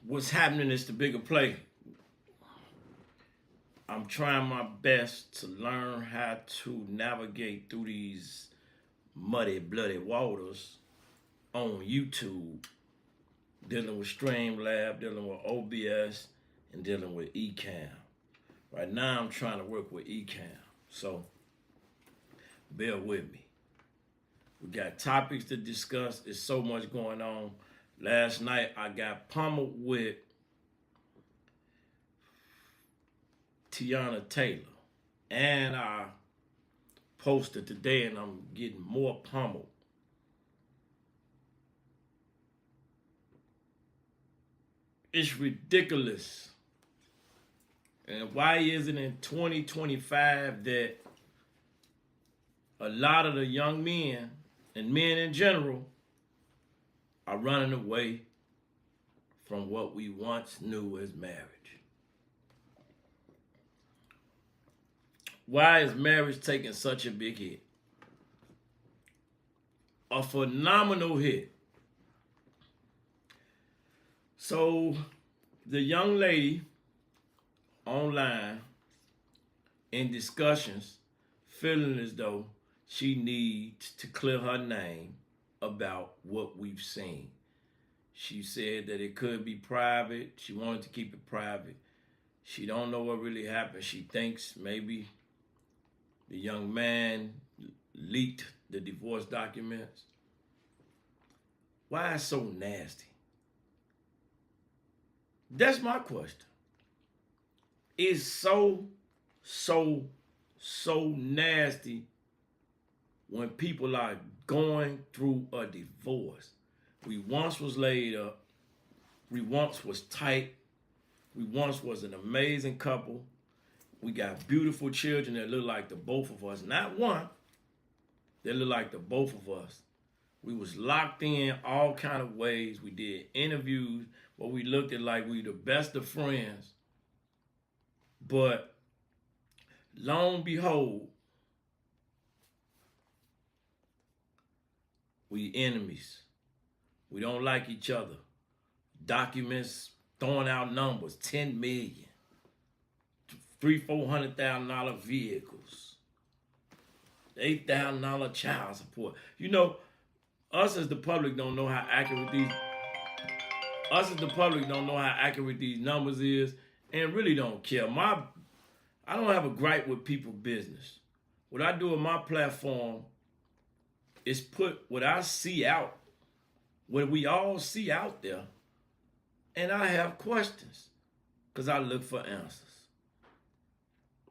What's happening is the bigger play. I'm trying my best to learn how to navigate through these muddy, bloody waters on YouTube, dealing with Streamlab, dealing with OBS, and dealing with Ecamm. Right now, I'm trying to work with Ecamm, so bear with me. We got topics to discuss. There's so much going on. Last night, I got pummeled with Teyana Taylor, and I posted today, and I'm getting more pummeled. It's ridiculous. And why is it in 2025 that a lot of the young men and men in general are running away from what we once knew as marriage? Why is marriage taking such a big hit? A phenomenal hit. So the young lady online in discussions feeling as though she needs to clear her name about what we've seen. She said that it could be private. She wanted to keep it private. She don't know what really happened. She thinks maybe the young man leaked the divorce documents. Why is it so nasty? That's my question. It's so nasty when people are going through a divorce. We once was laid up. We once was tight. We once was an amazing couple. We got beautiful children that look like the both of us. Not one. They look like the both of us. We was locked in all kind of ways. We did interviews where we looked at like we the best of friends. But lo and behold, we enemies. We don't like each other. Documents throwing out numbers, 10 million, $300,000-$400,000 vehicles, $8,000 child support. You know, us as the public don't know how accurate these numbers is, and really don't care. I don't have a gripe with people's business. What I do on my platform is put what I see out, what we all see out there, and I have questions because I look for answers.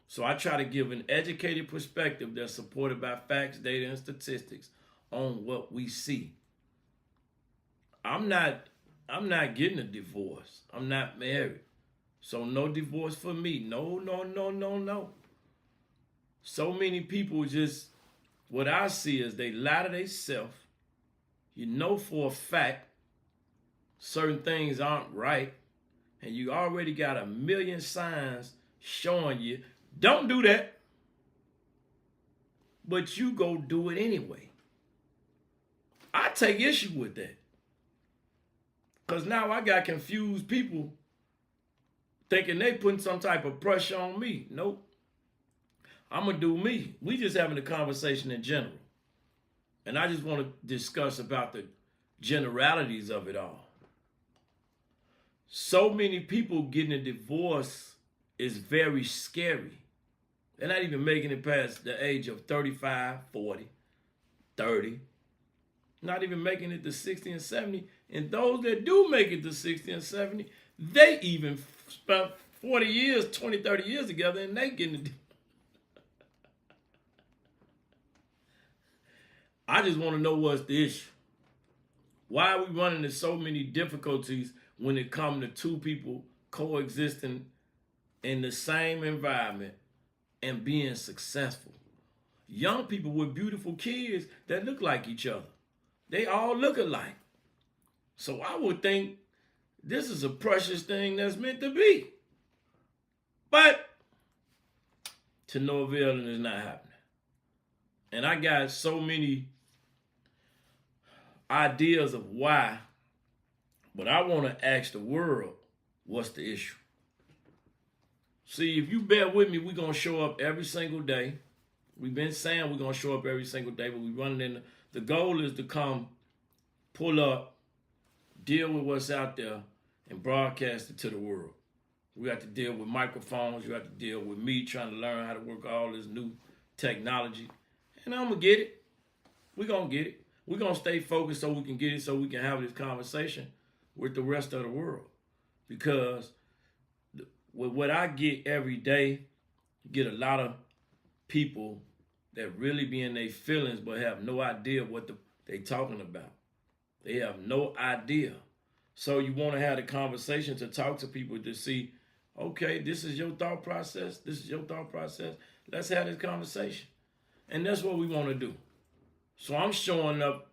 So I try to give an educated perspective that's supported by facts, data, and statistics on what we see. I'm not getting a divorce. I'm not married. So no divorce for me. No. So many people just, what I see is they lie to themselves. You know for a fact certain things aren't right, and you already got a million signs showing you, don't do that. But you go do it anyway. I take issue with that. Because now I got confused people thinking they putting some type of pressure on me. Nope. I'm going to do me. We just having a conversation in general. And I just want to discuss about the generalities of it all. So many people getting a divorce is very scary. They're not even making it past the age of 35, 40, 30. Not even making it to 60 and 70. And those that do make it to 60 and 70, they even spent 40 years, 20, 30 years together, and they getting it. I just want to know what's the issue. Why are we running into so many difficulties when it comes to two people coexisting in the same environment and being successful? Young people with beautiful kids that look like each other. They all look alike. So I would think this is a precious thing that's meant to be. But to no avail, and it's not happening. And I got so many ideas of why, but I want to ask the world, what's the issue? See, if you bear with me, we're going to show up every single day. We've been saying we're going to show up every single day, but we're running in. The goal is to come, pull up, deal with what's out there, and broadcast it to the world. We have to deal with microphones. You have to deal with me trying to learn how to work all this new technology. And I'm going to get it. We're going to get it. We're going to stay focused so we can get it, so we can have this conversation with the rest of the world. Because with what I get every day, you get a lot of people that really be in their feelings but have no idea what they talking about. They have no idea. So you want to have the conversation to talk to people to see, okay, this is your thought process. This is your thought process. Let's have this conversation. And that's what we want to do. So I'm showing up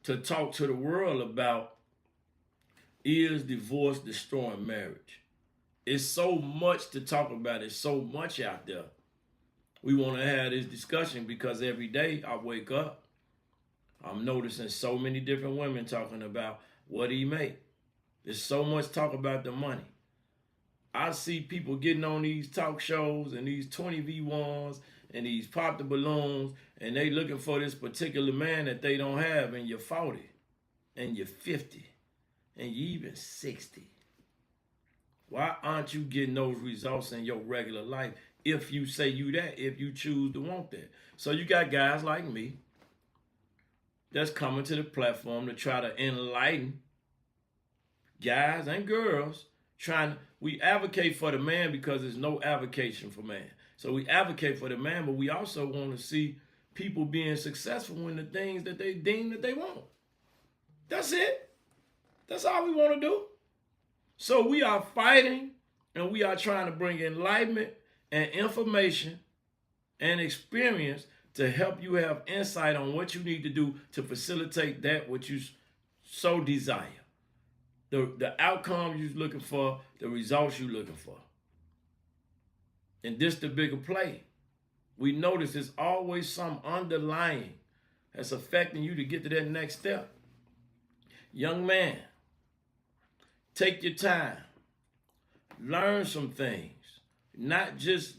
to talk to the world about, is divorce destroying marriage? It's so much to talk about. It's so much out there. We want to have this discussion because every day I wake up, I'm noticing so many different women talking about what he make. There's so much talk about the money. I see people getting on these talk shows and these 20v1s and these pop the balloons, and they looking for this particular man that they don't have, and you're 40, and you're 50, and you're even 60. Why aren't you getting those results in your regular life if you say you that, if you choose to want that? So you got guys like me that's coming to the platform to try to enlighten guys and girls we advocate for the man because there's no advocation for man. So we advocate for the man, but we also want to see people being successful in the things that they deem that they want. That's it. That's all we want to do. So we are fighting and we are trying to bring enlightenment and information and experience to help you have insight on what you need to do to facilitate that which you so desire. The outcome you're looking for, the results you're looking for. And this the bigger play. We notice there's always some underlying that's affecting you to get to that next step. Young man, take your time. Learn some things. Not just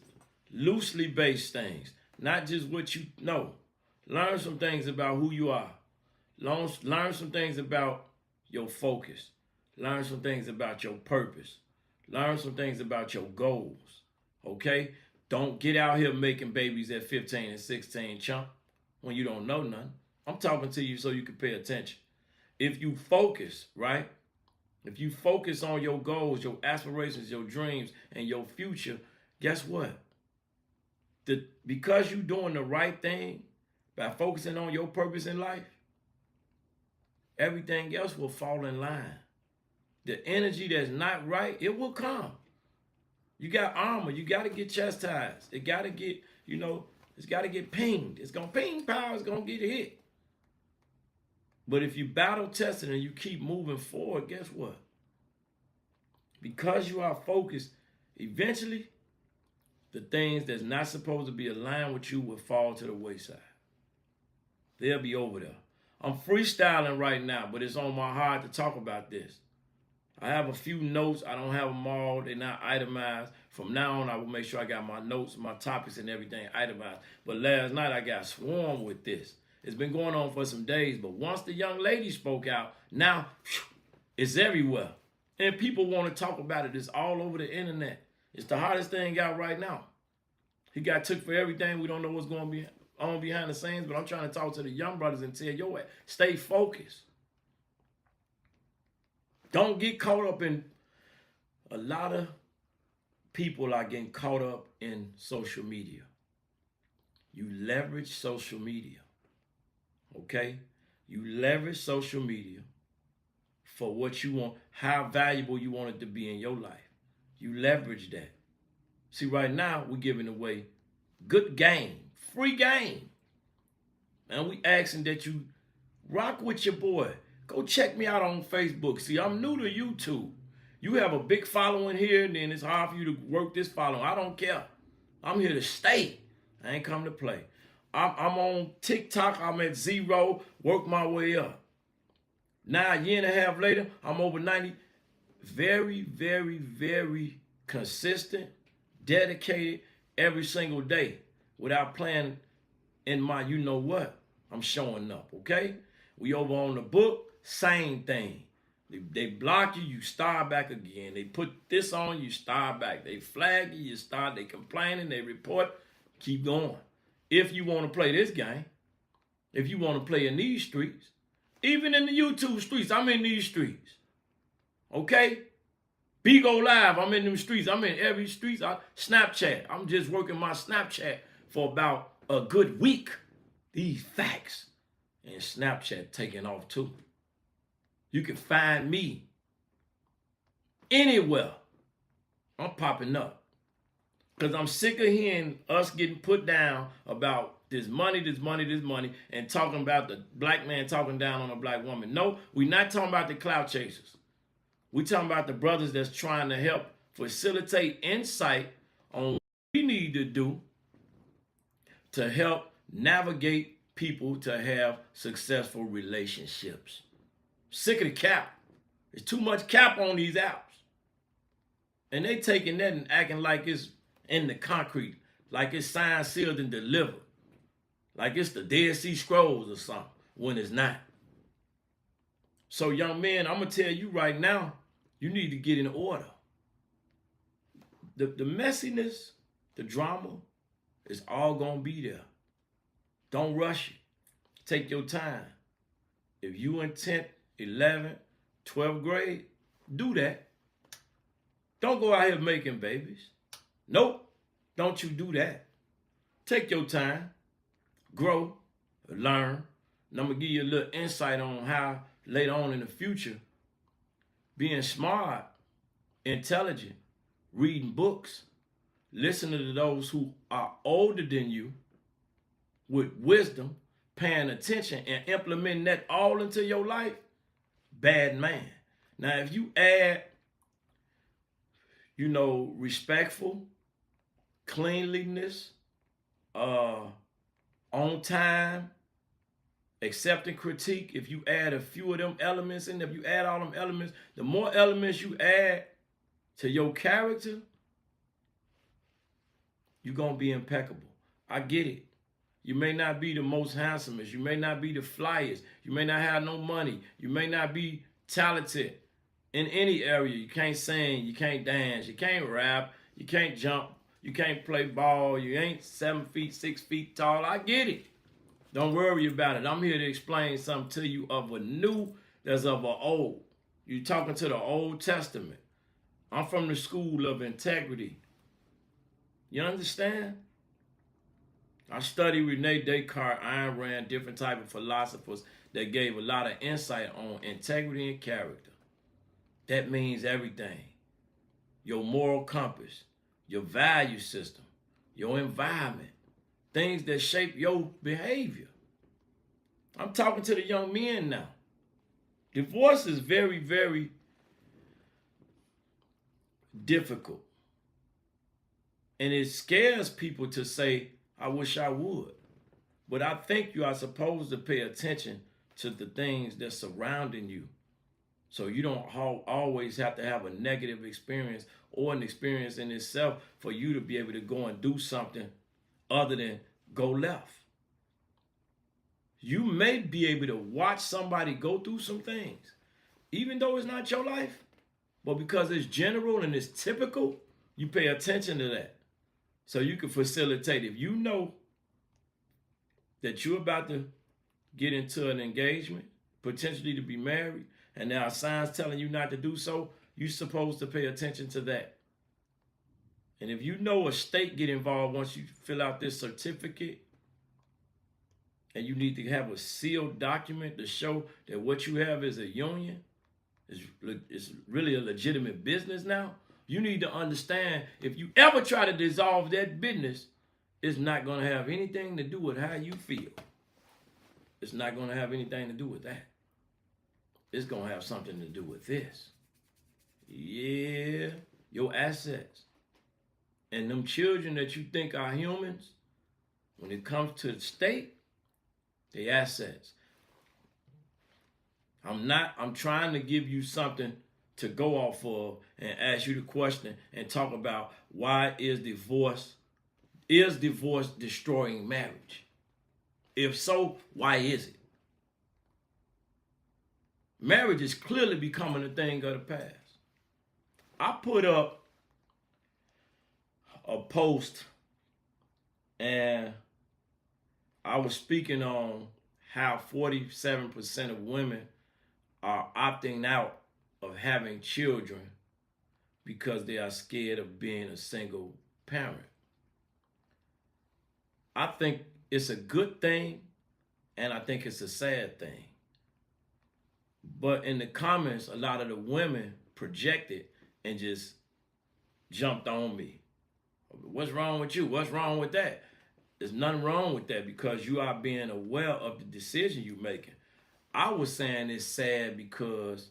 loosely based things. Not just what you know. Learn some things about who you are. Learn some things about your focus. Learn some things about your purpose. Learn some things about your goals. Okay? Don't get out here making babies at 15 and 16, chump, when you don't know nothing. I'm talking to you so you can pay attention. If you focus, right? If you focus on your goals, your aspirations, your dreams, and your future, guess what? Because you're doing the right thing, by focusing on your purpose in life, everything else will fall in line. The energy that's not right, it will come. You got armor. You got to get chastised. It got to get, it's got to get pinged. It's going to ping power. It's going to get hit. But if you battle tested and you keep moving forward, guess what? Because you are focused, eventually, the things that's not supposed to be aligned with you will fall to the wayside. They'll be over there. I'm freestyling right now, but it's on my heart to talk about this. I have a few notes. I don't have them all. They're not itemized. From now on, I will make sure I got my notes, my topics, and everything itemized. But last night, I got swarmed with this. It's been going on for some days, but once the young lady spoke out, now it's everywhere. And people want to talk about it. It's all over the internet. It's the hottest thing out right now. He got took for everything. We don't know what's going on behind the scenes, but I'm trying to talk to the young brothers and tell yo, stay focused. Don't get caught up in, a lot of people are getting caught up in social media. You leverage social media, okay? You leverage social media for what you want, how valuable you want it to be in your life. You leverage that. See, right now, we're giving away good game, free game. And we asking that you rock with your boy. Go check me out on Facebook. See, I'm new to YouTube. You have a big following here, and then it's hard for you to work this following. I don't care. I'm here to stay. I ain't come to play. I'm on TikTok. I'm at 0. Work my way up. Now, a year and a half later, I'm over 90. very, very, very consistent, dedicated every single day without playing in my you know what. I'm showing up, okay? We over on the book, same thing. They block you, you start back again. They put this on, you start back. They flag you, you start. They complaining, they report, keep going. If you want to play this game, if you want to play in these streets, even in the YouTube streets, I'm in these streets. Okay? Bigo Live, I'm in them streets. I'm in every street. Snapchat, I'm just working my Snapchat for about a good week. These facts. And Snapchat taking off too. You can find me anywhere. I'm popping up. Because I'm sick of hearing us getting put down about this money, and talking about the black man talking down on a black woman. No, we're not talking about the clout chasers. We're talking about the brothers that's trying to help facilitate insight on what we need to do to help navigate people to have successful relationships. Sick of the cap. There's too much cap on these apps. And they taking that and acting like it's in the concrete, like it's signed, sealed, and delivered. Like it's the Dead Sea Scrolls or something, when it's not. So young man, I'm going to tell you right now, you need to get in order. The messiness, the drama, is all going to be there. Don't rush it. Take your time. If you in 10th, 11th, 12th grade, do that. Don't go out here making babies. Nope. Don't you do that. Take your time. Grow. Learn. And I'm going to give you a little insight on how later on in the future, being smart, intelligent, reading books, listening to those who are older than you with wisdom, paying attention, and implementing that all into your life, bad man. Now, if you add, respectful, cleanliness, on time, accepting critique, if you add a few of them elements in, if you add all them elements, the more elements you add to your character, you're going to be impeccable. I get it. You may not be the most handsomest. You may not be the flyest. You may not have no money. You may not be talented in any area. You can't sing. You can't dance. You can't rap. You can't jump. You can't play ball. You ain't 7 feet, 6 feet tall. I get it. Don't worry about it. I'm here to explain something to you of a new that's of a old. You're talking to the Old Testament. I'm from the school of integrity. You understand? I studied Rene Descartes, Ayn Rand, different type of philosophers that gave a lot of insight on integrity and character. That means everything. Your moral compass, your value system, your environment, things that shape your behavior. I'm talking to the young men now. Divorce is very, very difficult. And it scares people to say, I wish I would. But I think you are supposed to pay attention to the things that's surrounding you. So you don't always have to have a negative experience or an experience in itself for you to be able to go and do something other than go left. You may be able to watch somebody go through some things, even though it's not your life, but because it's general and it's typical, you pay attention to that. So you can facilitate. If you know that you're about to get into an engagement, potentially to be married, and there are signs telling you not to do so, you're supposed to pay attention to that. And if you know a state get involved once you fill out this certificate, and you need to have a sealed document to show that what you have is a union, it's really a legitimate business now, you need to understand if you ever try to dissolve that business, it's not going to have anything to do with how you feel. It's not going to have anything to do with that. It's going to have something to do with this. Yeah, your assets. And them children that you think are humans, when it comes to the state, they assets. I'm trying to give you something to go off of and ask you the question and talk about why is divorce destroying marriage? If so, why is it? Marriage is clearly becoming a thing of the past. I put up a post and I was speaking on how 47% of women are opting out of having children because they are scared of being a single parent. I think it's a good thing and I think it's a sad thing. But in the comments, a lot of the women projected and just jumped on me. What's wrong with you? What's wrong with that? There's nothing wrong with that because you are being aware of the decision you're making. I was saying it's sad because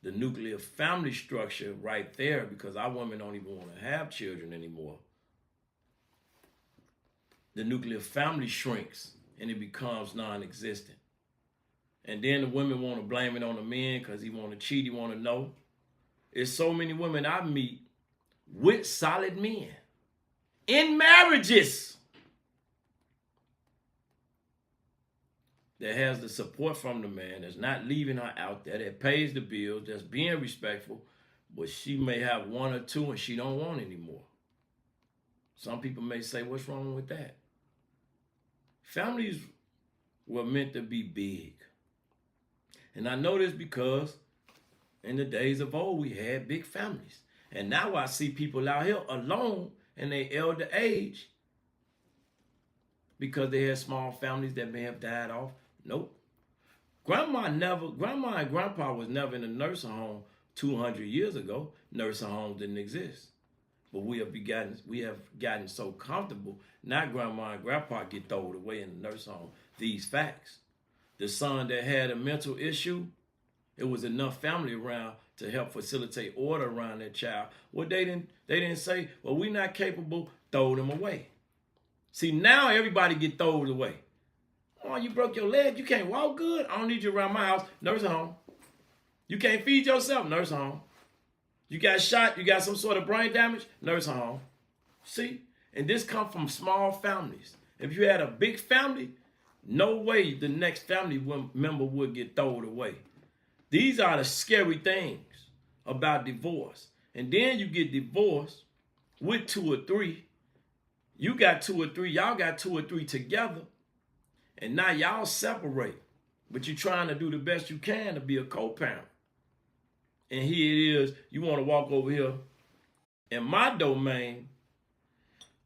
the nuclear family structure right there, because our women don't even want to have children anymore. The nuclear family shrinks and it becomes non-existent. And then the women want to blame it on the men because he want to cheat, he want to know. There's so many women I meet with solid men in marriages that has the support from the man, that's not leaving her out there, that pays the bills, that's being respectful, but she may have one or two and she don't want anymore. Some people may say, what's wrong with that? Families were meant to be big. And I know this because in the days of old, we had big families. And now I see people out here alone in their elder age because they had small families that may have died off. Nope. Grandma and grandpa was never in a nursing home 200 years ago. Nursing homes didn't exist. But we have gotten so comfortable. Now grandma and grandpa get thrown away in the nursing home. These facts. The son that had a mental issue, it was enough family around to help facilitate order around that child. Well, they didn't say, well, we're not capable, throw them away. See, now everybody get thrown away. Oh, you broke your leg, you can't walk good? I don't need you around my house, nursing home. You can't feed yourself, nursing home. You got shot, you got some sort of brain damage, nursing home. See? And this comes from small families. If you had a big family, no way the next family member would get thrown away. These are the scary things about divorce. And then you get divorced with two or three. You got two or three, y'all got two or three together. And now y'all separate. But you're trying to do the best you can to be a co-parent. And here it is, you want to walk over here in my domain.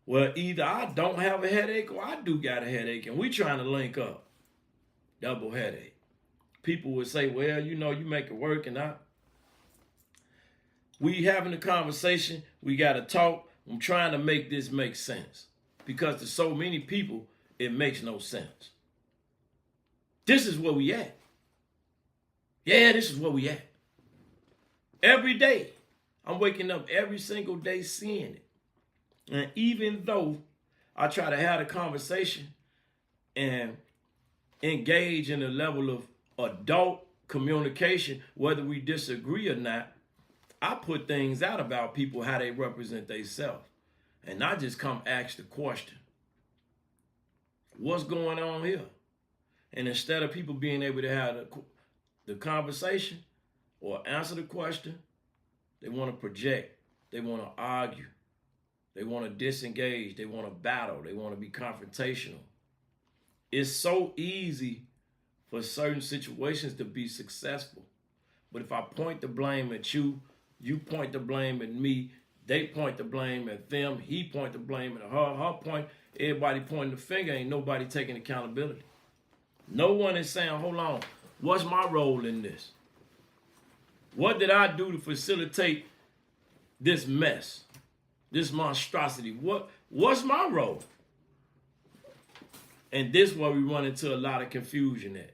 Well, either I don't have a headache or I do got a headache and we trying to link up. Double headache. People would say, well, you know, you make it work and we having a conversation. We got to talk. I'm trying to make this make sense because to so many people, it makes no sense. This is where we at. Yeah, this is where we at. Every day, I'm waking up every single day seeing it. And even though I try to have a conversation and engage in a level of adult communication, whether we disagree or not, I put things out about people, how they represent themselves. And I just come ask the question, what's going on here? And instead of people being able to have the conversation or answer the question, they want to project, they want to argue. They want to disengage. They want to battle. They want to be confrontational. It's so easy for certain situations to be successful. But if I point the blame at you, you point the blame at me, they point the blame at them, he point the blame at her point, everybody pointing the finger, ain't nobody taking accountability. No one is saying, hold on, what's my role in this? What did I do to facilitate this mess? This monstrosity, what's my role? And this is where we run into a lot of confusion at.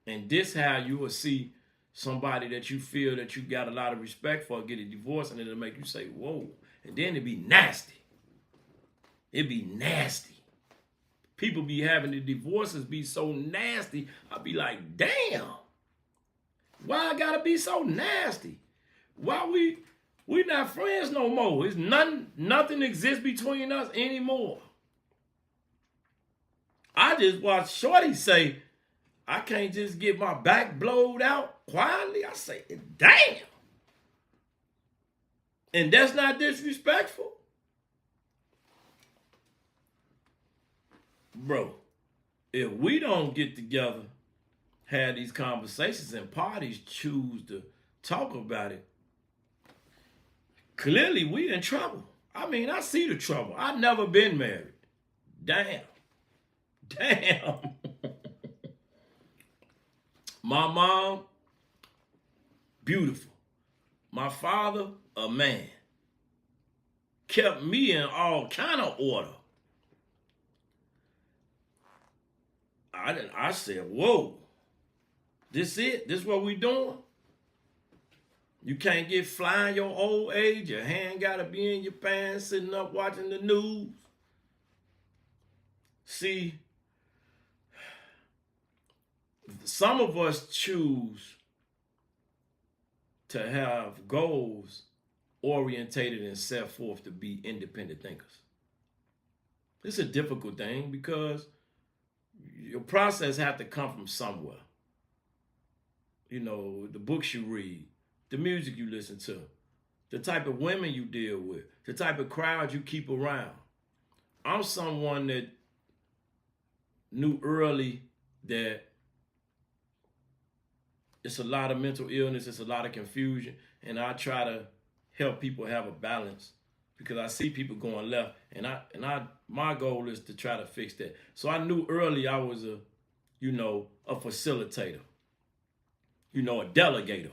And this how you will see somebody that you feel that you got a lot of respect for get a divorce and it'll make you say, whoa. And then it'd be nasty. It'd be nasty. People be having the divorces be so nasty, I'd be like, damn. Why I gotta be so nasty? Why we not friends no more? It's nothing exists between us anymore. I just watched Shorty say, I can't just get my back blowed out quietly. I say, damn. And that's not disrespectful. Bro, if we don't get together, have these conversations, and parties choose to talk about it, clearly we in trouble. I mean, I see the trouble. I've never been married. Damn. My mom, beautiful. My father, a man. Kept me in all kind of order. I said, whoa, this it? This what we doing? You can't get flying your old age. Your hand got to be in your pants, sitting up watching the news. See, some of us choose to have goals orientated and set forth to be independent thinkers. It's a difficult thing because your process has to come from somewhere. You know, the books you read, the music you listen to, the type of women you deal with, the type of crowd you keep around. I'm someone that knew early that it's a lot of mental illness, it's a lot of confusion, and I try to help people have a balance because I see people going left, and my goal is to try to fix that. So I knew early I was a facilitator, a delegator.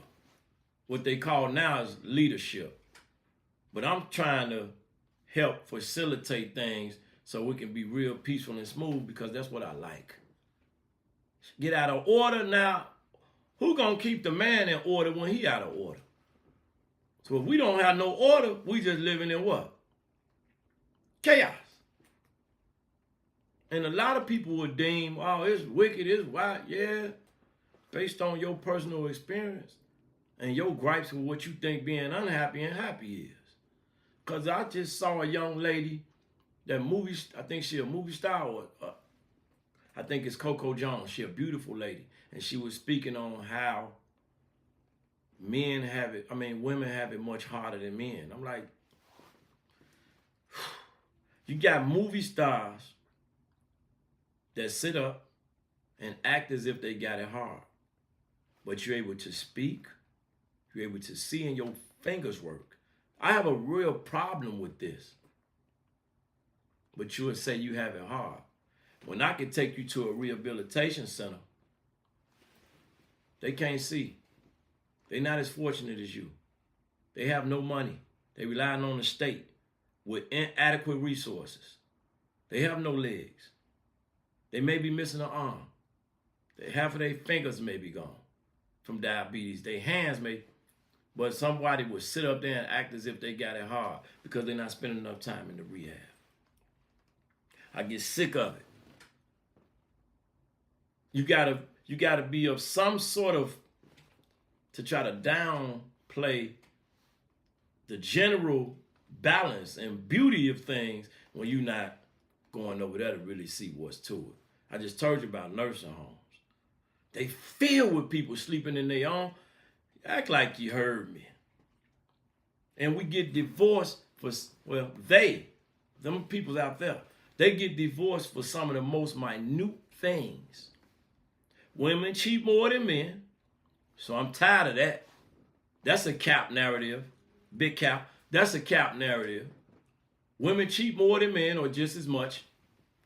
What they call now is leadership. But I'm trying to help facilitate things so we can be real peaceful and smooth because that's what I like. Get out of order now. Who gonna keep the man in order when he out of order? So if we don't have no order, we just living in what? Chaos. And a lot of people would deem, oh, it's wicked, it's wild. Yeah, based on your personal experience and your gripes with what you think being unhappy and happy is. Because I just saw a young lady, I think she a movie star, or I think it's Coco Jones. She a beautiful lady. And she was speaking on how women have it much harder than men. I'm like, you got movie stars that sit up and act as if they got it hard. But you're able to speak. You're able to see and your fingers work. I have a real problem with this. But you would say you have it hard. When I could take you to a rehabilitation center, they can't see. They're not as fortunate as you. They have no money. They relying on the state with inadequate resources. They have no legs. They may be missing an arm. Half of their fingers may be gone from diabetes. Their hands may, but somebody would sit up there and act as if they got it hard because they're not spending enough time in the rehab. I get sick of it. You gotta be of some sort of, to try to downplay the general balance and beauty of things when you're not going over there to really see what's to it. I just told you about nursing homes. They filled with people sleeping in their own. Act like you heard me. And we get divorced for, them people out there, they get divorced for some of the most minute things. Women cheat more than men. So I'm tired of that. That's a cap narrative. Big cap. That's a cap narrative. Women cheat more than men or just as much.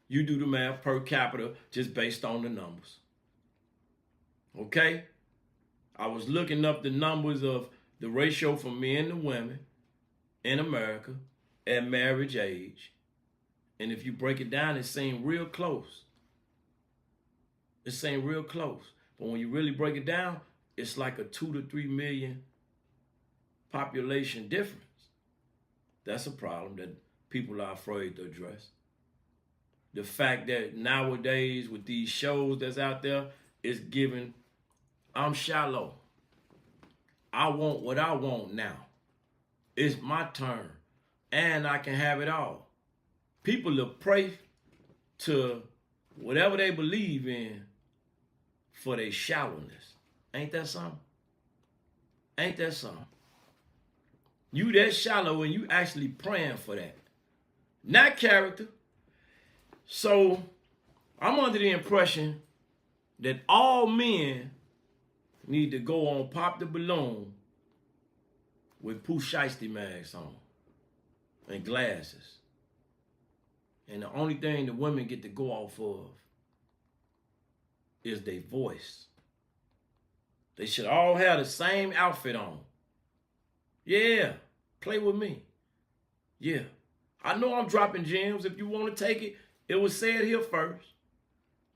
You do the math per capita just based on the numbers. Okay? I was looking up the numbers of the ratio for men to women in America at marriage age. And if you break it down, it seems real close. It seems real close. But when you really break it down, it's like a 2 to 3 million population difference. That's a problem that people are afraid to address. The fact that nowadays with these shows that's out there, it's giving, I'm shallow. I want what I want now. It's my turn. And I can have it all. People will pray to whatever they believe in for their shallowness. Ain't that something? Ain't that something? You that shallow and you actually praying for that. Not character. So I'm under the impression that all men need to go on Pop the Balloon with Pooh Shiesty masks on and glasses. And the only thing the women get to go off of is their voice. They should all have the same outfit on. Yeah, play with me. Yeah. I know I'm dropping gems. If you want to take it, it was said here first.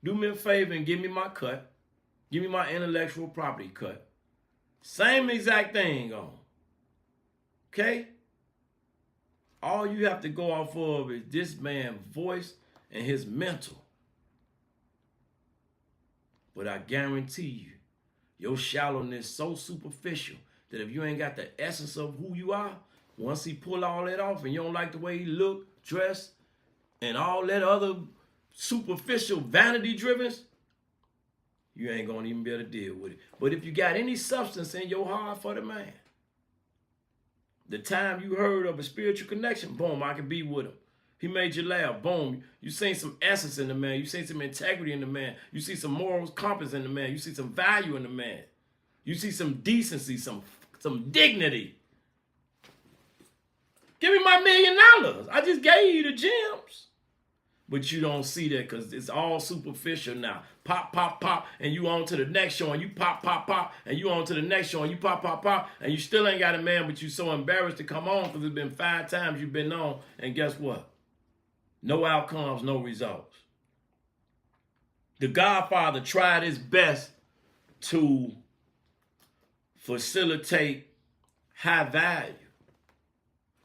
Do me a favor and give me my cut. Give me my intellectual property cut. Same exact thing on. Okay? All you have to go off of is this man's voice and his mental. But I guarantee you, your shallowness is so superficial that if you ain't got the essence of who you are, once he pull all that off and you don't like the way he look, dress, and all that other superficial vanity drivens, you ain't gonna even be able to deal with it. But if you got any substance in your heart for the man, the time you heard of a spiritual connection, boom, I can be with him. He made you laugh, boom. You seen some essence in the man. You seen some integrity in the man. You see some moral compass in the man. You see some value in the man. You see some decency, some dignity. Give me my $1 million. I just gave you the gems. But you don't see that because it's all superficial now. Pop, pop, pop, and you on to the next show, and you pop, pop, pop, and you on to the next show, and you pop, pop, pop, and you still ain't got a man, but you so embarrassed to come on because it's been 5 times you've been on, and guess what? No outcomes, no results. The Godfather tried his best to facilitate high value.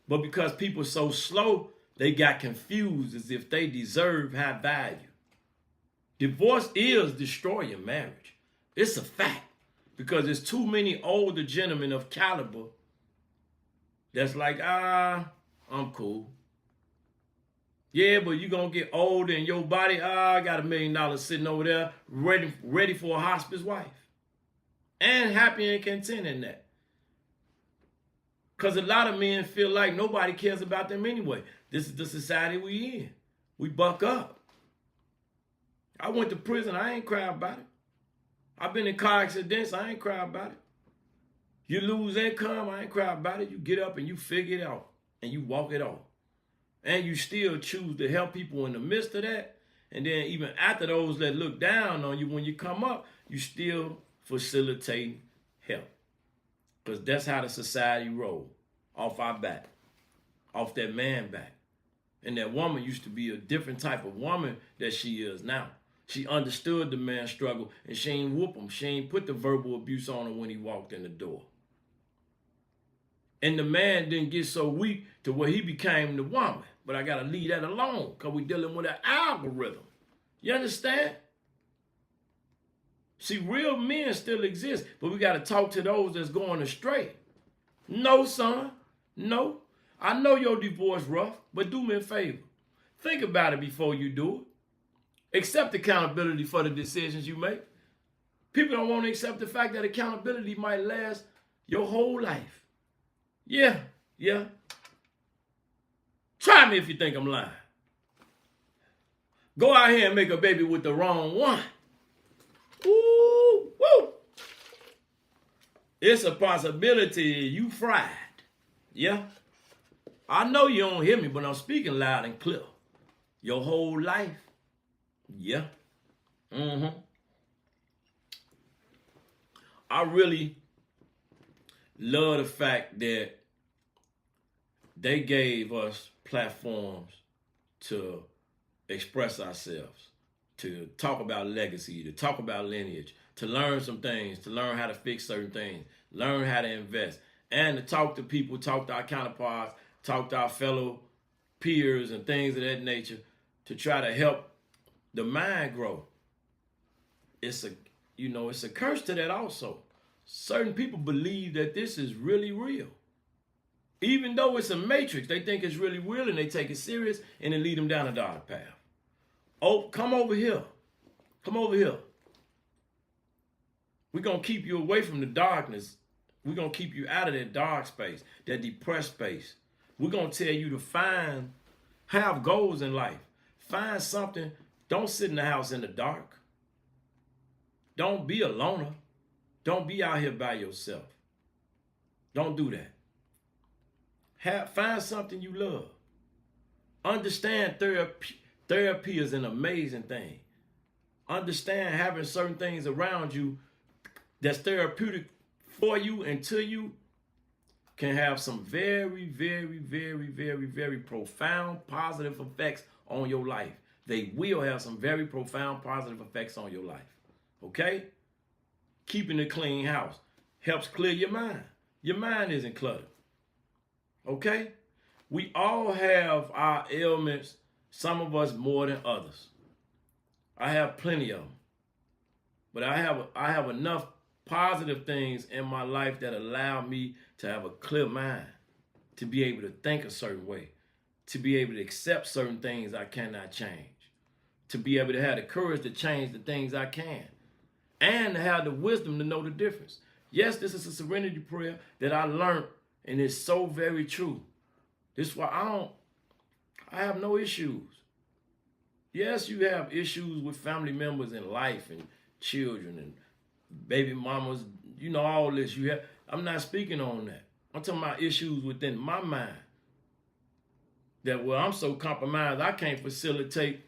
But because people are so slow, they got confused as if they deserve high value. Divorce is destroying marriage. It's a fact. Because there's too many older gentlemen of caliber that's like, I'm cool. Yeah, but you're going to get older in your body. I got $1 million sitting over there ready for a hospice wife. And happy and content in that. Because a lot of men feel like nobody cares about them anyway. This is the society we in. We buck up. I went to prison. I ain't cried about it. I've been in car accidents. I ain't cried about it. You lose income. I ain't cried about it. You get up and you figure it out. And you walk it off. And you still choose to help people in the midst of that. And then even after those that look down on you, when you come up, you still facilitate help. Because that's how the society roll. Off our back. Off that man back. And that woman used to be a different type of woman that she is now. She understood the man's struggle and she ain't whoop him. She ain't put the verbal abuse on him when he walked in the door. And the man didn't get so weak to where he became the woman. But I got to leave that alone because we're dealing with an algorithm. You understand? See, real men still exist, but we got to talk to those that's going astray. No, son. No. I know your divorce rough, but do me a favor. Think about it before you do it. Accept accountability for the decisions you make. People don't want to accept the fact that accountability might last your whole life. Yeah. Try me if you think I'm lying. Go out here and make a baby with the wrong one. Ooh, woo. It's a possibility you fried. Yeah. I know you don't hear me, but I'm speaking loud and clear. Your whole life. Yeah. I really love the fact that they gave us platforms to express ourselves, to talk about legacy, to talk about lineage, to learn some things, to learn how to fix certain things, learn how to invest, and to talk to people, talk to our counterparts, talk to our fellow peers and things of that nature to try to help the mind grow. It's a curse to that also. certain people believe that this is really real. Even though it's a matrix, they think it's really real and they take it serious and it lead them down a dark path. Oh, come over here. Come over here. We're going to keep you away from the darkness. We're going to keep you out of that dark space, that depressed space. We're going to tell you to have goals in life. Find something. Don't sit in the house in the dark. Don't be a loner. Don't be out here by yourself. Don't do that. Find something you love. Understand therapy is an amazing thing. Understand having certain things around you that's therapeutic for you and to you can have some very, very, very, very, very profound positive effects on your life. They will have some very profound positive effects on your life. Okay? Keeping a clean house helps clear your mind. Your mind isn't cluttered. Okay? We all have our ailments, some of us more than others. I have plenty of them. But I have enough positive things in my life that allow me to have a clear mind, to be able to think a certain way, to be able to accept certain things I cannot change, to be able to have the courage to change the things I can, and to have the wisdom to know the difference. Yes, this is a serenity prayer that I learned, and it's so very true. This is why I have no issues. Yes, you have issues with family members in life and children and baby mamas, you know, all this. I'm not speaking on that. I'm talking about issues within my mind. That, well, I'm so compromised, I can't facilitate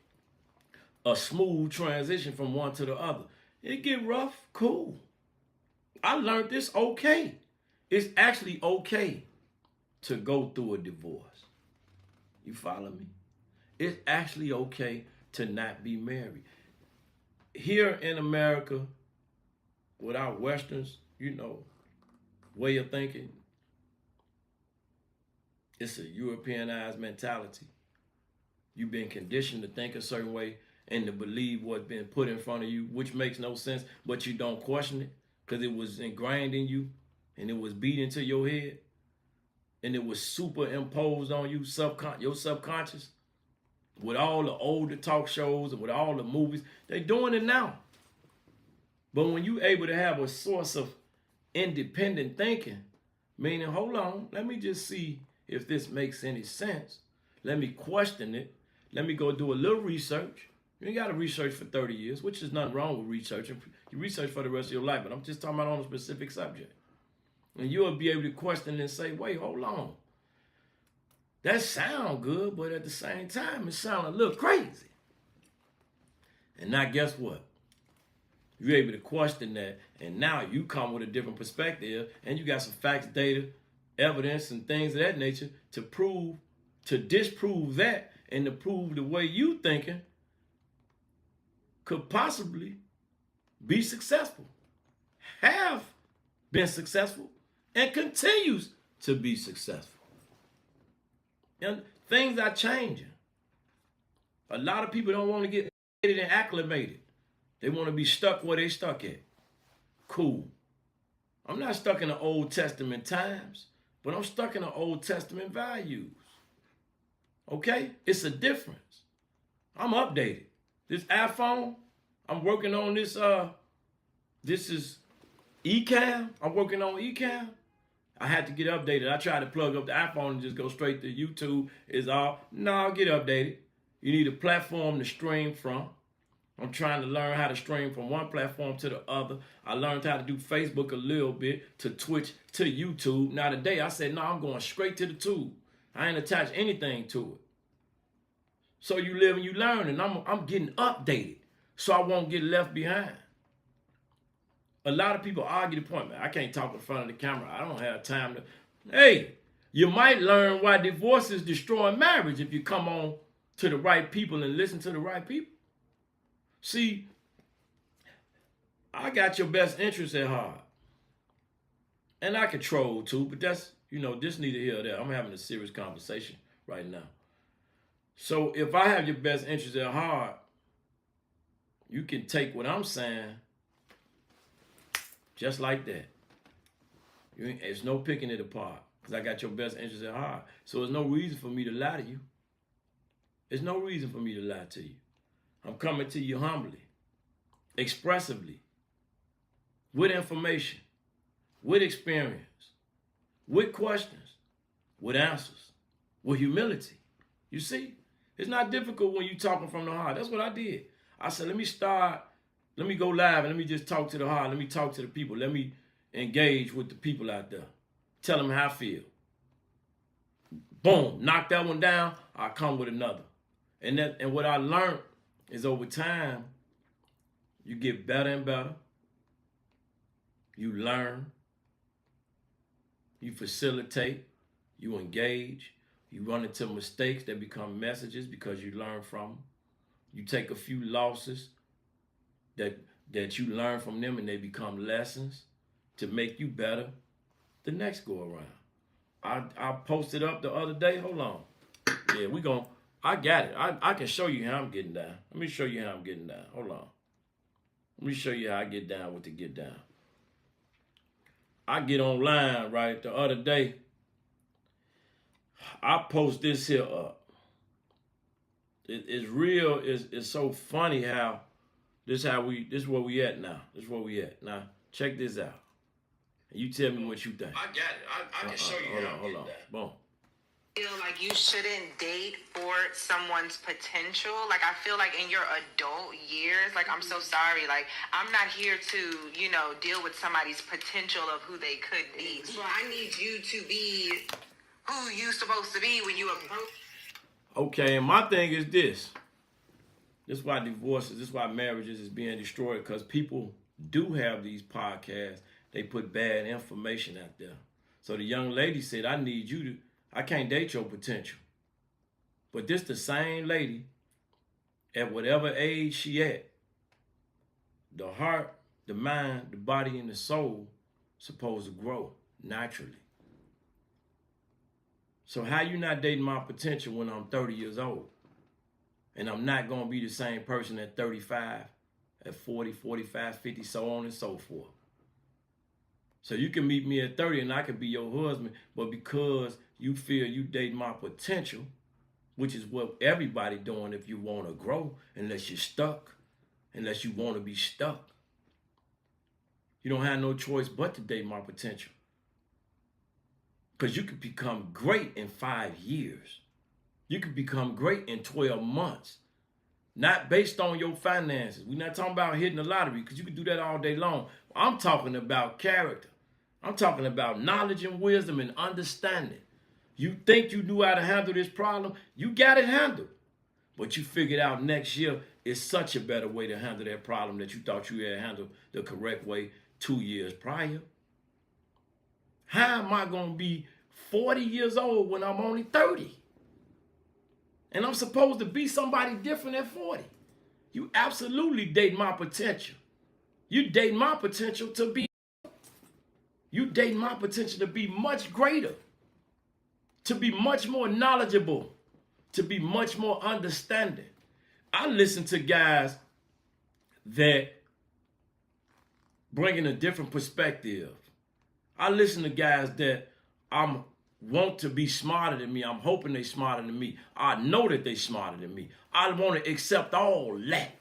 a smooth transition from one to the other. It get rough, cool. I learned this okay. It's actually okay to go through a divorce. You follow me? It's actually okay to not be married. Here in America, with our Westerns, you know, way of thinking, it's a Europeanized mentality. You've been conditioned to think a certain way and to believe what's been put in front of you, which makes no sense, but you don't question it because it was ingrained in you and it was beat into your head and it was superimposed on you, your subconscious, with all the older talk shows and with all the movies. They're doing it now. But when you're able to have a source of independent thinking, meaning, hold on, let me just see if this makes any sense. Let me question it. Let me go do a little research. You ain't got to research for 30 years, which is nothing wrong with researching. You research for the rest of your life, but I'm just talking about on a specific subject. And you'll be able to question and say, wait, hold on. That sound good, but at the same time, it sounds a little crazy. And now guess what? You're able to question that, and now you come with a different perspective, and you got some facts, data, evidence, and things of that nature to disprove that, and to prove the way you thinking could possibly be successful, have been successful, and continues to be successful. And things are changing. A lot of people don't want to get acclimated. They want to be stuck where they stuck at. Cool. I'm not stuck in the Old Testament times, but I'm stuck in the Old Testament values. Okay? It's a difference. I'm updated. This iPhone, I'm working on this, this is Ecamm. I'm working on Ecamm. I had to get updated. I tried to plug up the iPhone and just go straight to YouTube. No, get updated. You need a platform to stream from. I'm trying to learn how to stream from one platform to the other. I learned how to do Facebook a little bit, to Twitch, to YouTube. Now today I said, no, I'm going straight to the tube. I ain't attached anything to it. So you live and you learn, and I'm getting updated so I won't get left behind. A lot of people argue the point, man, I can't talk in front of the camera. I don't have time to. Hey, you might learn why divorce is destroying marriage if you come on to the right people and listen to the right people. See, I got your best interest at heart. And I control too, but that's, this neither here or there. I'm having a serious conversation right now. So if I have your best interest at heart, you can take what I'm saying just like that. It's no picking it apart because I got your best interest at heart. So there's no reason for me to lie to you. There's no reason for me to lie to you. I'm coming to you humbly, expressively, with information, with experience, with questions, with answers, with humility. You see, it's not difficult when you're talking from the heart. That's what I did. I said, let me go live and let me just talk to the heart. Let me talk to the people. Let me engage with the people out there. Tell them how I feel. Boom, knock that one down, I'll come with another. And what I learned is over time, you get better and better. You learn. You facilitate. You engage. You run into mistakes that become messages because you learn from them. You take a few losses that you learn from them and they become lessons to make you better the next go around. I posted up the other day. Hold on. Yeah, I got it. I can show you how I'm getting down. Let me show you how I'm getting down. Hold on. Let me show you how I get down with the get down. I get online, right, the other day. I post this here up. It's real. It's so funny how this is where we at now. This is where we at. Now, check this out. And you tell me what you think. I got it. I can show you how I'm getting down. Boom. Feel like you shouldn't date for someone's potential. Like, I feel like in your adult years, like, I'm so sorry. Like, I'm not here to, deal with somebody's potential of who they could be. So I need you to be who you supposed to be when you approach. Okay, and my thing is this. This is why divorces, this is why marriages is being destroyed, because people do have these podcasts. They put bad information out there. So the young lady said, I can't date your potential. But this the same lady, at whatever age she at, the heart, the mind, the body, and the soul supposed to grow naturally. So how you not dating my potential when I'm 30 years old? And I'm not going to be the same person at 35, at 40, 45, 50, so on and so forth. So you can meet me at 30 and I can be your husband, but because you feel you date my potential, which is what everybody doing if you want to grow, unless you're stuck, unless you want to be stuck. You don't have no choice but to date my potential. Because you could become great in 5 years. You could become great in 12 months. Not based on your finances. We're not talking about hitting the lottery, because you can do that all day long. I'm talking about character. I'm talking about knowledge and wisdom and understanding. You think you knew how to handle this problem, you got it handled. But you figured out next year is such a better way to handle that problem that you thought you had handled the correct way 2 years prior. How am I going to be 40 years old when I'm only 30? And I'm supposed to be somebody different at 40. You absolutely date my potential. You date my potential to be. You date my potential to be much greater. To be much more knowledgeable. To be much more understanding. I listen to guys that bring in a different perspective. I listen to guys that want to be smarter than me. I'm hoping they smarter than me. I know that they smarter than me. I want to accept all that.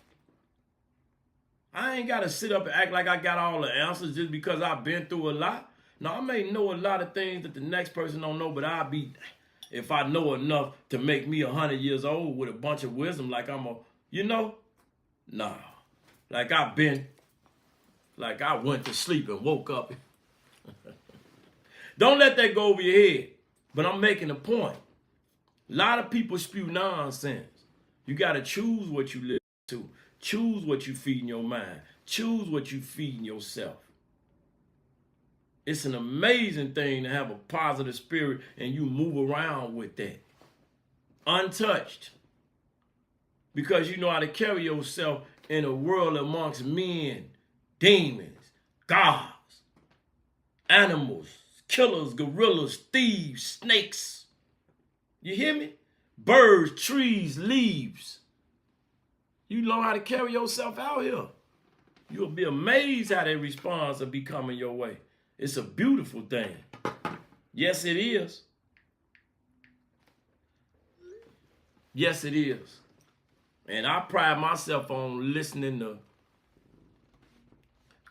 I ain't got to sit up and act like I got all the answers just because I've been through a lot. No, I may know a lot of things that the next person don't know, but if I know enough to make me 100 years old with a bunch of wisdom like nah. Like I went to sleep and woke up. Don't let that go over your head. But I'm making a point. A lot of people spew nonsense. You got to choose what you listen to. Choose what you feed in your mind. Choose what you feed in yourself. It's an amazing thing to have a positive spirit and you move around with that. Untouched. Because you know how to carry yourself in a world amongst men, demons, gods, animals, killers, gorillas, thieves, snakes. You hear me? Birds, trees, leaves. You know how to carry yourself out here. You'll be amazed how they respond to be coming your way. It's a beautiful thing. Yes, it is. Yes, it is. And I pride myself on listening to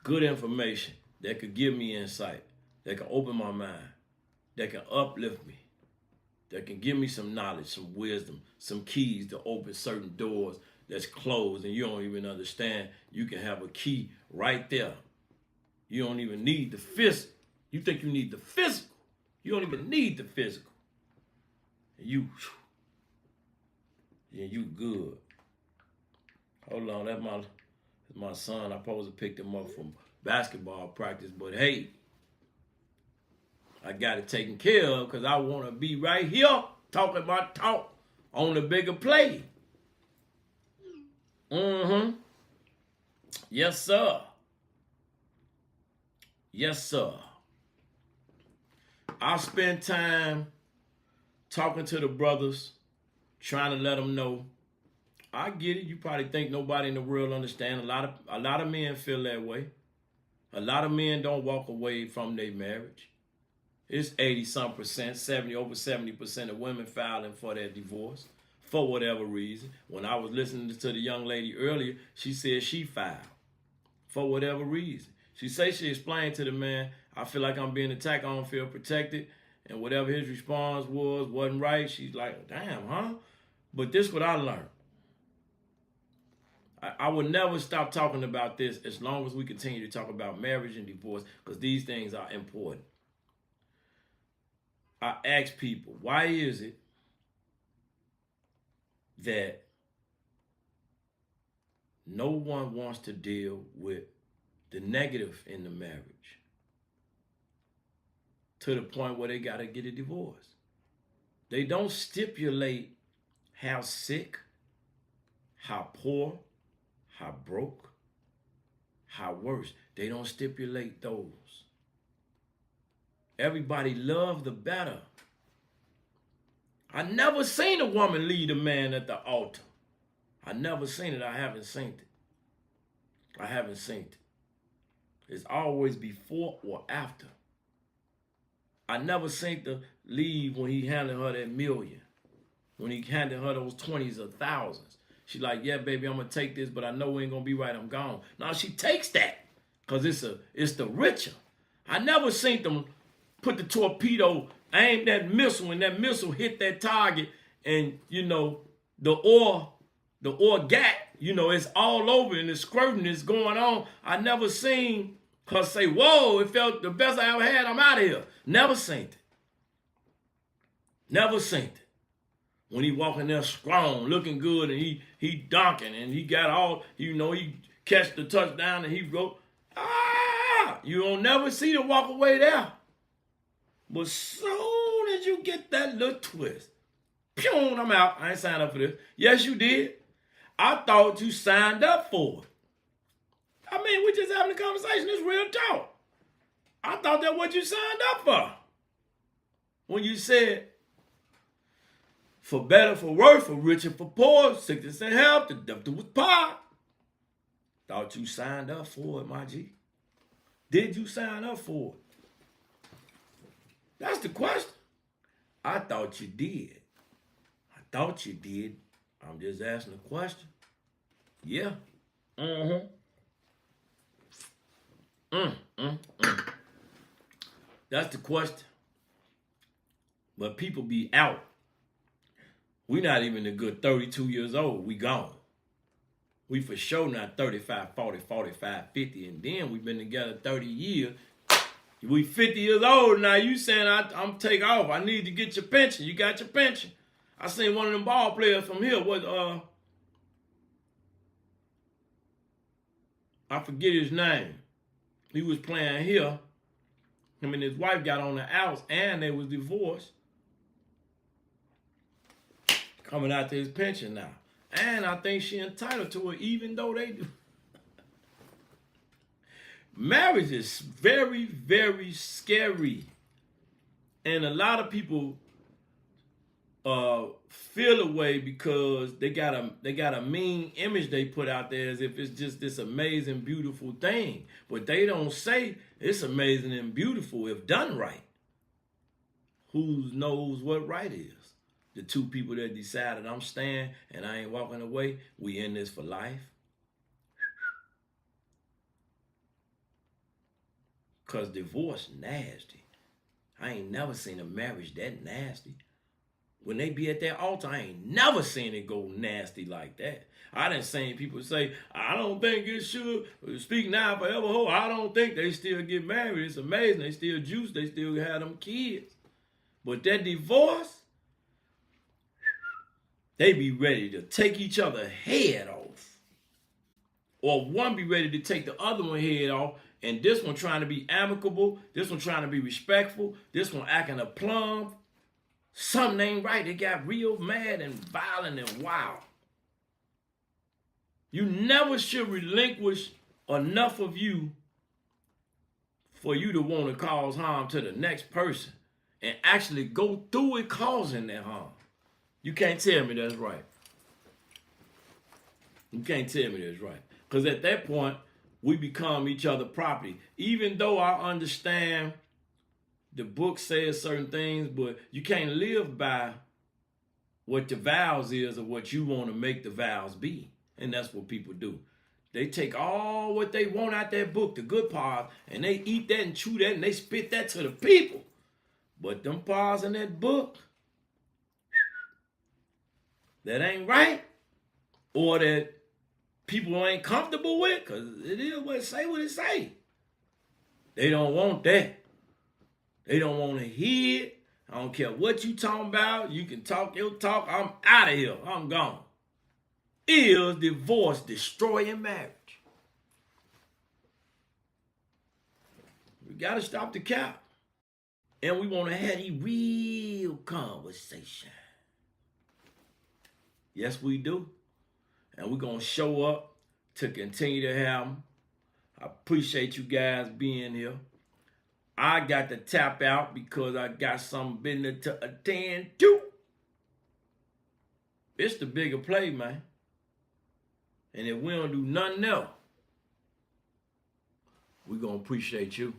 good information that could give me insight, that can open my mind, that can uplift me, that can give me some knowledge, some wisdom, some keys to open certain doors that's closed and you don't even understand. You can have a key right there. You don't even need the physical. You think you need the physical. You don't even need the physical. And you good. Hold on, that's my son. I supposed to pick him up from basketball practice, but hey, I got it taken care of because I want to be right here talking my talk on the bigger play. Yes, sir. Yes, sir. I spend time talking to the brothers, trying to let them know. I get it. You probably think nobody in the world understands. A lot of men feel that way. A lot of men don't walk away from their marriage. It's 80-some%, over 70% of women filing for their divorce for whatever reason. When I was listening to the young lady earlier, she said she filed for whatever reason. She explained to the man, I feel like I'm being attacked, I don't feel protected, and whatever his response wasn't right. She's like, damn, huh? But this is what I learned. I will never stop talking about this as long as we continue to talk about marriage and divorce, because these things are important. I ask people, why is it that no one wants to deal with the negative in the marriage to the point where they got to get a divorce? They don't stipulate how sick, how poor, how broke, how worse. They don't stipulate those. Everybody loves the better. I never seen a woman lead a man at the altar. I never seen it. I haven't seen it. I haven't seen it. It's always before or after. I never seen the leave when he handed her that million. When he handed her those 20s or thousands. She like, yeah, baby, I'm going to take this, but I know it ain't going to be right. I'm gone. No, she takes that because it's the richer. I never seen them put the torpedo, aim that missile, and that missile hit that target, and, the oil gat, it's all over, and the squirting is going on. I never seen her say, whoa, it felt the best I ever had, I'm out of here. Never seen it. Never seen it. When he walking there strong, looking good, and he dunking, and he got all, he catch the touchdown, and he go, you don't never see the walk away there. But soon as you get that little twist, pew, I'm out. I ain't signed up for this. Yes, you did. I thought you signed up for it. I mean, we just having a conversation. It's real talk. I thought that's what you signed up for. When you said, for better, for worse, for richer, for poor, sickness and health, the devil was power. Thought you signed up for it, my G. Did you sign up for it? That's the question. I thought you did. I thought you did. I'm just asking a question. Yeah. That's the question. But people be out. We not even a good 32 years old. We gone. We for sure not 35, 40, 45, 50. And then we've been together 30 years. We 50 years old now. You saying I'm take off. I need to get your pension. You got your pension. I seen one of them ball players from here. I forget his name. He was playing here. Him and his wife got on the outs and they was divorced. Coming out to his pension now. And I think she entitled to it even though they do. Marriage is very, very scary. And a lot of people feel away because they got a mean image they put out there as if it's just this amazing, beautiful thing. But they don't say it's amazing and beautiful if done right. Who knows what right is? The two people that decided I'm staying and I ain't walking away, we in this for life. Cause divorce nasty. I ain't never seen a marriage that nasty. When they be at that altar, I ain't never seen it go nasty like that. I done seen people say, I don't think it should, speak now forever hold. I don't think they still get married. It's amazing. They still juice. They still have them kids. But that divorce, they be ready to take each other head off. Or one be ready to take the other one head off, and this one trying to be amicable, this one trying to be respectful, this one acting a plum. Something ain't right. They got real mad and violent and wild. You never should relinquish enough of you for you to want to cause harm to the next person and actually go through it causing that harm. You can't tell me that's right. You can't tell me that's right. Because at that point, we become each other's property. Even though I understand the book says certain things, but you can't live by what the vows is or what you want to make the vows be. And that's what people do. They take all what they want out that book, the good part, and they eat that and chew that and they spit that to the people. But them parts in that book that ain't right or that people ain't comfortable with, because it is what it say. They don't want that. They don't want to hear it. I don't care what you talking about. You can talk your talk. I'm out of here. I'm gone. Is divorce destroying marriage? We got to stop the cap. And we want to have a real conversation. Yes, we do. And we're going to show up to continue to have them. I appreciate you guys being here. I got to tap out because I got some business to attend to. It's the bigger play, man. And if we don't do nothing else, we're going to appreciate you.